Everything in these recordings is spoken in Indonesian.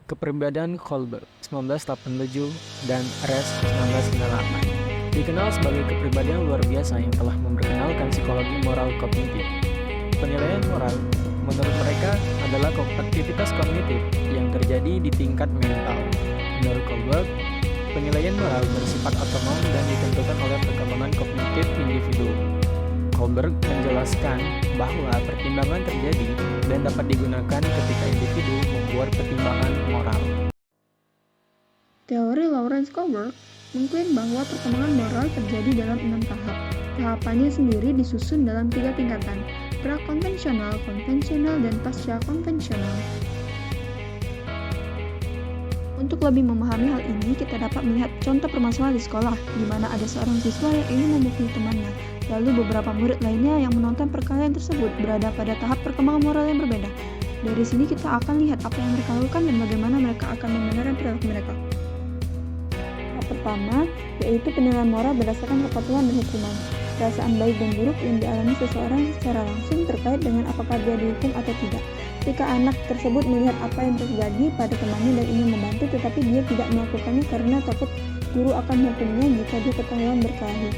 Kepribadian Kohlberg 1987 dan Resch 1998 dikenal sebagai kepribadian luar biasa yang telah memperkenalkan psikologi moral kognitif. Penilaian moral menurut mereka adalah aktivitas kognitif yang terjadi di tingkat mental. Menurut Kohlberg, penilaian moral bersifat otonom dan ditentukan oleh perkembangan kognitif individu. Kohlberg menjelaskan bahwa pertimbangan terjadi dan dapat digunakan ketika individu membuat pertimbangan moral. Teori Lawrence Kohlberg mengklaim bahwa perkembangan moral terjadi dalam 6 tahap. Tahapannya sendiri disusun dalam 3 tingkatan, pra-konvensional, konvensional, dan pasca-konvensional. Untuk lebih memahami hal ini, kita dapat melihat contoh permasalahan di sekolah, di mana ada seorang siswa yang ingin memukuli temannya. Lalu beberapa murid lainnya yang menonton perkelahian tersebut berada pada tahap perkembangan moral yang berbeda. Dari sini kita akan lihat apa yang mereka lakukan dan bagaimana mereka akan membenarkan perilaku mereka. Tahap pertama, yaitu penilaian moral berdasarkan kepatuhan dan hukuman. Perasaan baik dan buruk yang dialami seseorang secara langsung terkait dengan apakah dia dihukum atau tidak. Ketika anak tersebut melihat apa yang terjadi pada temannya dan ingin membantu, tetapi dia tidak melakukannya karena takut guru akan menghukumnya jika dia ketahuan berkelahi.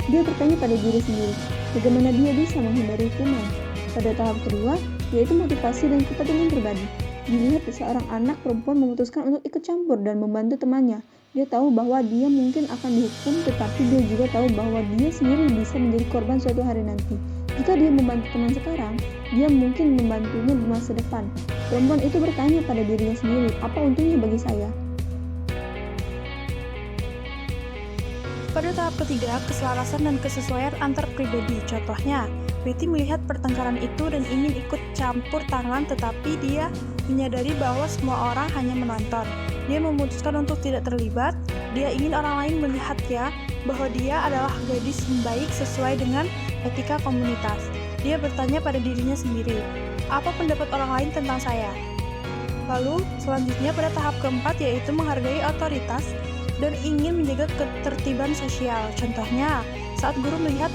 Dia bertanya pada diri sendiri, bagaimana dia bisa menghindari hukuman. Pada tahap kedua, yaitu motivasi dan kepentingan pribadi. Dilihat seorang anak perempuan memutuskan untuk ikut campur dan membantu temannya. Dia tahu bahwa dia mungkin akan dihukum, tetapi dia juga tahu bahwa dia sendiri bisa menjadi korban suatu hari nanti. Jika dia membantu teman sekarang, dia mungkin membantunya di masa depan. Perempuan itu bertanya pada dirinya sendiri, apa untungnya bagi saya? Pada tahap ketiga, keselarasan dan kesesuaian antar pribadi. Contohnya, Betty melihat pertengkaran itu dan ingin ikut campur tangan, tetapi dia menyadari bahwa semua orang hanya menonton. Dia memutuskan untuk tidak terlibat. Dia ingin orang lain melihatnya bahwa dia adalah gadis yang baik sesuai dengan etika komunitas. Dia bertanya pada dirinya sendiri, apa pendapat orang lain tentang saya? Lalu, selanjutnya pada tahap keempat yaitu menghargai otoritas dan ingin menjaga ketertiban sosial. Contohnya, saat guru melihat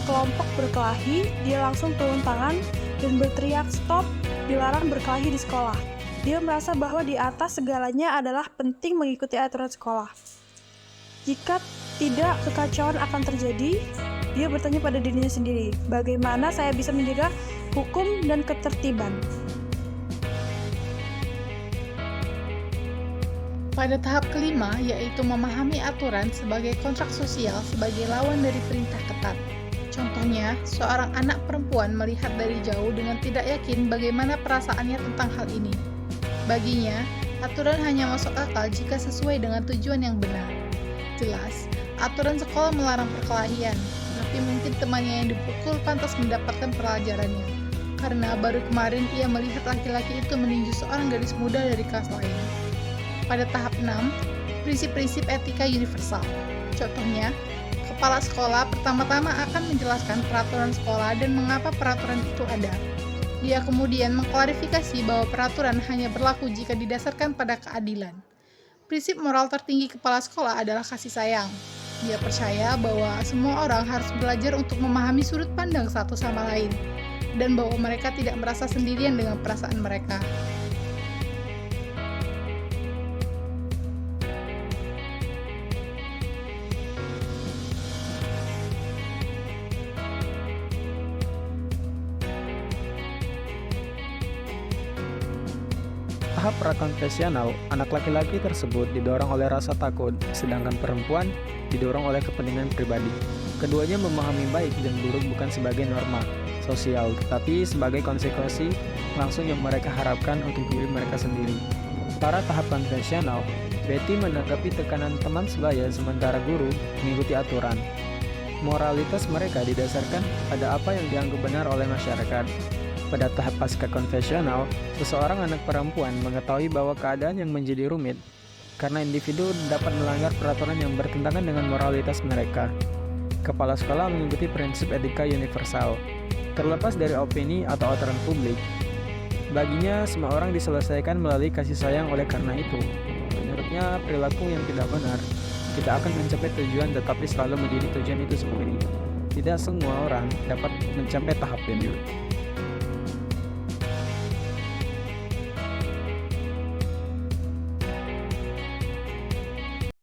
kelompok berkelahi, dia langsung turun tangan dan berteriak stop, dilarang berkelahi di sekolah. Dia merasa bahwa di atas segalanya adalah penting mengikuti aturan sekolah. Jika tidak, kekacauan akan terjadi. Dia bertanya pada dirinya sendiri, bagaimana saya bisa menjaga hukum dan ketertiban? Pada tahap kelima, yaitu memahami aturan sebagai kontrak sosial sebagai lawan dari perintah ketat. Contohnya, seorang anak perempuan melihat dari jauh dengan tidak yakin bagaimana perasaannya tentang hal ini. Baginya, aturan hanya masuk akal jika sesuai dengan tujuan yang benar. Jelas, aturan sekolah melarang perkelahian, tapi mungkin temannya yang dipukul pantas mendapatkan pelajarannya, karena baru kemarin ia melihat laki-laki itu meninju seorang gadis muda dari kelas lain. Pada tahap 6, prinsip-prinsip etika universal. Contohnya, kepala sekolah pertama-tama akan menjelaskan peraturan sekolah dan mengapa peraturan itu ada. Dia kemudian mengklarifikasi bahwa peraturan hanya berlaku jika didasarkan pada keadilan. Prinsip moral tertinggi kepala sekolah adalah kasih sayang. Dia percaya bahwa semua orang harus belajar untuk memahami sudut pandang satu sama lain, dan bahwa mereka tidak merasa sendirian dengan perasaan mereka. Tahap prakonvensional, anak laki-laki tersebut didorong oleh rasa takut, sedangkan perempuan didorong oleh kepentingan pribadi. Keduanya memahami baik dan buruk bukan sebagai norma sosial, tetapi sebagai konsekuensi langsung yang mereka harapkan untuk diri mereka sendiri. Pada tahap konvensional, Betty menanggapi tekanan teman sebaya sementara guru mengikuti aturan. Moralitas mereka didasarkan pada apa yang dianggap benar oleh masyarakat. Pada tahap pasca konvensional, seseorang anak perempuan mengetahui bahwa keadaan yang menjadi rumit karena individu dapat melanggar peraturan yang bertentangan dengan moralitas mereka. Kepala sekolah mengikuti prinsip etika universal, terlepas dari opini atau aturan publik. Baginya, semua orang diselesaikan melalui kasih sayang. Oleh karena itu, menurutnya perilaku yang tidak benar tidak akan mencapai tujuan, tetapi selalu menjadi tujuan itu sendiri. Tidak semua orang dapat mencapai tahap ini.